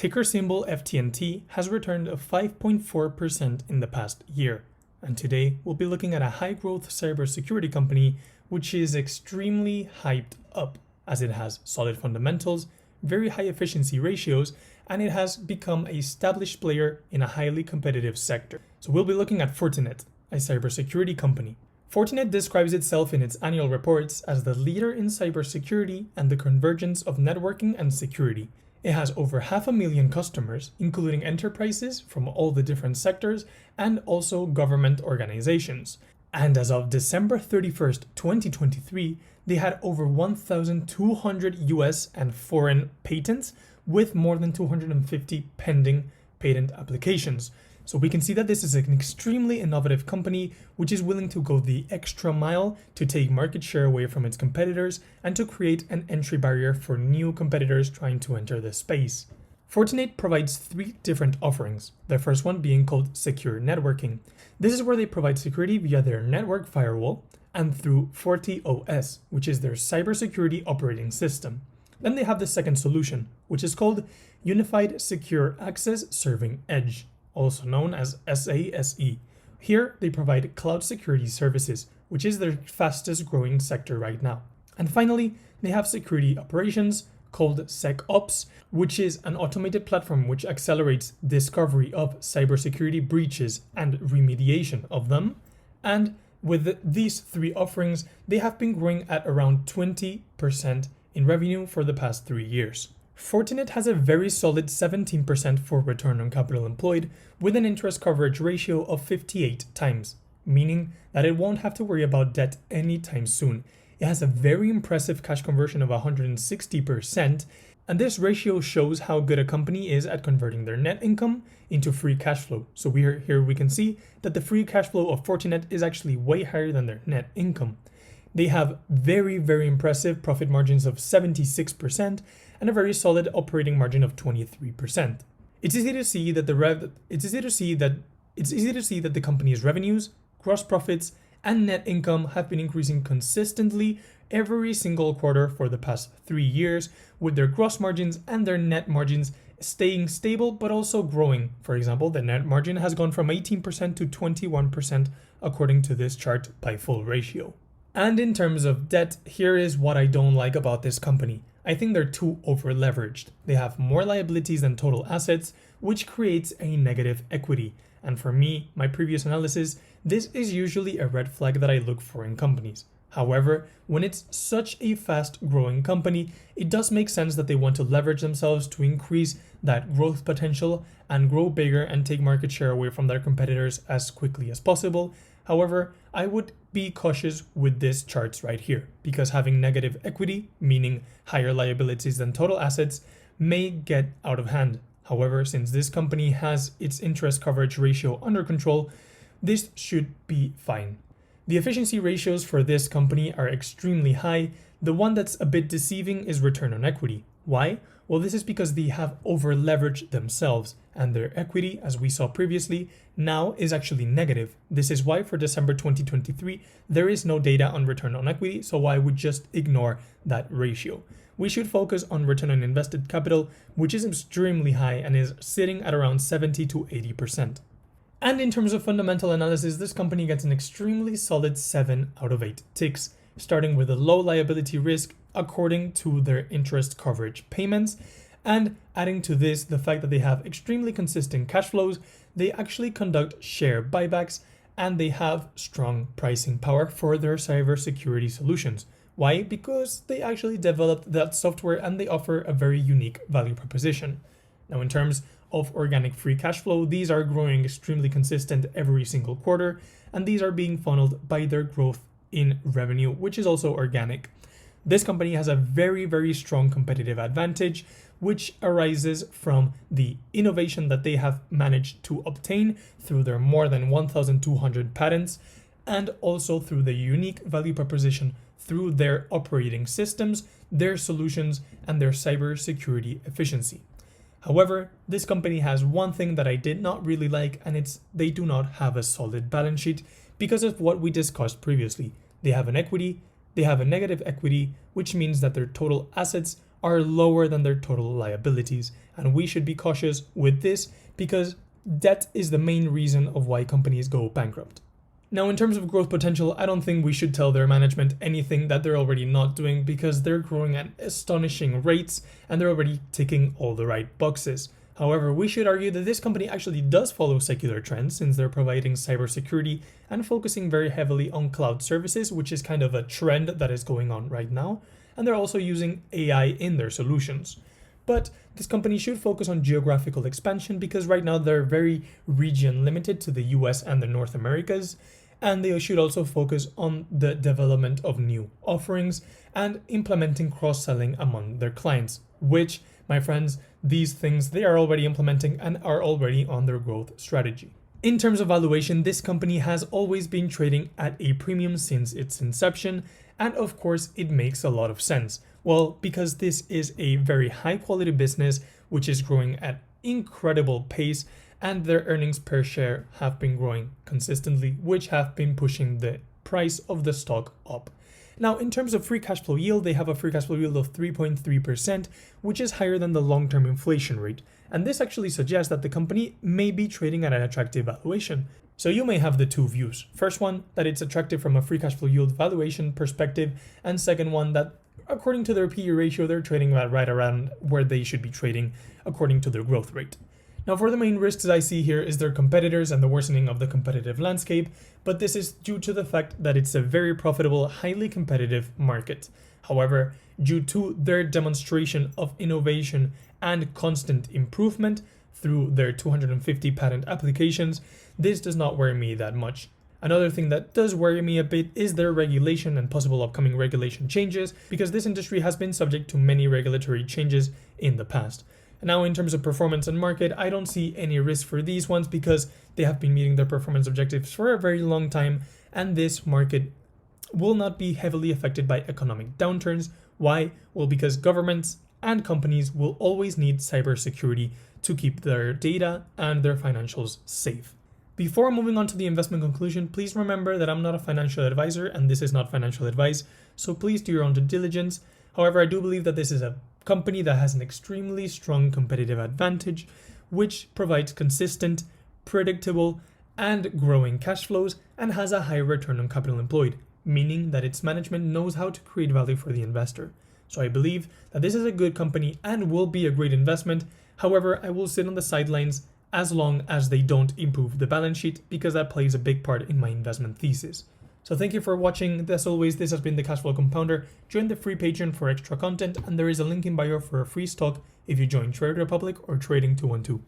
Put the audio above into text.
ticker symbol FTNT has returned a 5.4% in the past year. And today we'll be looking at a high-growth cybersecurity company which is extremely hyped up as it has solid fundamentals, very high efficiency ratios, and it has become an established player in a highly competitive sector. So we'll be looking at Fortinet, a cybersecurity company. Fortinet describes itself in its annual reports as the leader in cybersecurity and the convergence of networking and security. It has over 500,000 customers, including enterprises from all the different sectors and also government organizations. And as of December 31st, 2023, they had over 1,200 US and foreign patents with more than 250 pending patent applications. So we can see that this is an extremely innovative company which is willing to go the extra mile to take market share away from its competitors and to create an entry barrier for new competitors trying to enter the space. Fortinet provides 3 different offerings, the first one being called Secure Networking. This is where they provide security via their network firewall and through FortiOS, which is their cybersecurity operating system. Then they have the second solution, which is called Unified Secure Access Serving Edge, also known as SASE. Here, they provide cloud security services, which is their fastest growing sector right now. And finally, they have security operations called SecOps, which is an automated platform which accelerates discovery of cybersecurity breaches and remediation of them. And with these 3 offerings, they have been growing at around 20% in revenue for the past 3 years. Fortinet has a very solid 17% for return on capital employed with an interest coverage ratio of 58 times, meaning that it won't have to worry about debt anytime soon. It has a very impressive cash conversion of 160%, and this ratio shows how good a company is at converting their net income into free cash flow. So here we can see that the free cash flow of Fortinet is actually way higher than their net income. They have very, very impressive profit margins of 76% and a very solid operating margin of 23%. It's easy to see that the company's revenues, gross profits, and net income have been increasing consistently every single quarter for the past 3 years, with their gross margins and their net margins staying stable but also growing. For example, the net margin has gone from 18% to 21% according to this chart by full ratio. And in terms of debt, here is what I don't like about this company. I think they're too over-leveraged. They have more liabilities than total assets, which creates a negative equity. And for me, my previous analysis, this is usually a red flag that I look for in companies. However, when it's such a fast-growing company, it does make sense that they want to leverage themselves to increase that growth potential and grow bigger and take market share away from their competitors as quickly as possible. However, I would be cautious with these charts right here because having negative equity, meaning higher liabilities than total assets, may get out of hand. However, since this company has its interest coverage ratio under control, this should be fine. The efficiency ratios for this company are extremely high. The one that's a bit deceiving is return on equity. Why? Well, this is because they have over-leveraged themselves and their equity, as we saw previously, now is actually negative. This is why for December 2023, there is no data on return on equity, so I would just ignore that ratio. We should focus on return on invested capital, which is extremely high and is sitting at around 70 to 80%. And in terms of fundamental analysis, this company gets an extremely solid 7 out of 8 ticks, starting with a low liability risk according to their interest coverage payments, and adding to this the fact that they have extremely consistent cash flows, they actually conduct share buybacks, and they have strong pricing power for their cybersecurity solutions. Why? Because they actually developed that software and they offer a very unique value proposition. Now, in terms of organic free cash flow, these are growing extremely consistent every single quarter, and these are being funneled by their growth in revenue, which is also organic. This company has a very, very strong competitive advantage, which arises from the innovation that they have managed to obtain through their more than 1,200 patents, and also through the unique value proposition through their operating systems, their solutions, and their cybersecurity efficiency. However, this company has one thing that I did not really like, and it's they do not have a solid balance sheet because of what we discussed previously. They have a negative equity, which means that their total assets are lower than their total liabilities. And we should be cautious with this because debt is the main reason of why companies go bankrupt. Now, in terms of growth potential, I don't think we should tell their management anything that they're already not doing because they're growing at astonishing rates and they're already ticking all the right boxes. However, we should argue that this company actually does follow secular trends since they're providing cybersecurity and focusing very heavily on cloud services, which is kind of a trend that is going on right now. And they're also using AI in their solutions. But this company should focus on geographical expansion because right now they're very region limited to the US and the North Americas. And they should also focus on the development of new offerings and implementing cross-selling among their clients, which, my friends, these things they are already implementing and are already on their growth strategy. In terms of valuation, this company has always been trading at a premium since its inception, and of course it makes a lot of sense. Well, because this is a very high quality business which is growing at incredible pace, and their earnings per share have been growing consistently, which have been pushing the price of the stock up. Now, in terms of free cash flow yield, they have a free cash flow yield of 3.3%, which is higher than the long-term inflation rate. And this actually suggests that the company may be trading at an attractive valuation. So you may have the two views. First one, that it's attractive from a free cash flow yield valuation perspective, and second one, that according to their PE ratio, they're trading right around where they should be trading according to their growth rate. Now, for the main risks I see here is their competitors and the worsening of the competitive landscape, but this is due to the fact that it's a very profitable, highly competitive market. However, due to their demonstration of innovation and constant improvement through their 250 patent applications, this does not worry me that much. Another thing that does worry me a bit is their regulation and possible upcoming regulation changes, because this industry has been subject to many regulatory changes in the past. Now, in terms of performance and market, I don't see any risk for these ones because they have been meeting their performance objectives for a very long time, and this market will not be heavily affected by economic downturns. Why? Well, because governments and companies will always need cybersecurity to keep their data and their financials safe. Before moving on to the investment conclusion, please remember that I'm not a financial advisor and this is not financial advice, so please do your own due diligence. However, I do believe that this is a company that has an extremely strong competitive advantage, which provides consistent, predictable, and growing cash flows and has a high return on capital employed, meaning that its management knows how to create value for the investor. So I believe that this is a good company and will be a great investment. However, I will sit on the sidelines as long as they don't improve the balance sheet because that plays a big part in my investment thesis. So thank you for watching. As always, this has been the Cashflow Compounder. Join the free Patreon for extra content, and there is a link in bio for a free stock if you join Trade Republic or Trading 212.